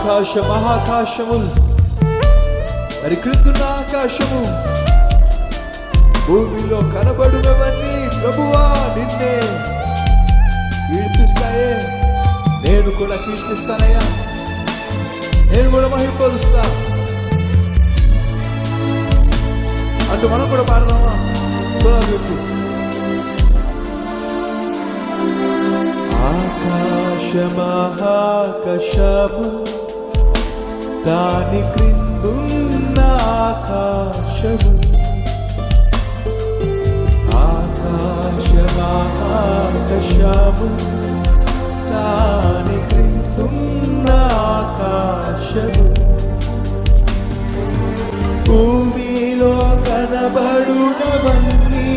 మహాకాశములు మరి క్రిందున్న ఆకాశము భూమిలో కనబడునవన్నీ ప్రభువా నిన్నే కీర్తిస్తాయే. నేను కూడా కీర్తిస్తానయ్యా, నేను కూడా మహింపరుస్తా అంటూ మనం కూడా పాడదామా? చూడాలి. ఆకాశమహాకాశము దాని క్రిందున్న ఆకాశము, ఆకాశమహాకాశము దాని క్రిందున్న ఆకాశము, భూమిలో కనబడునవన్నీ,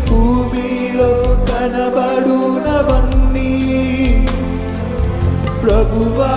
భూమిలో కనబడునవన్నీ ప్రభువా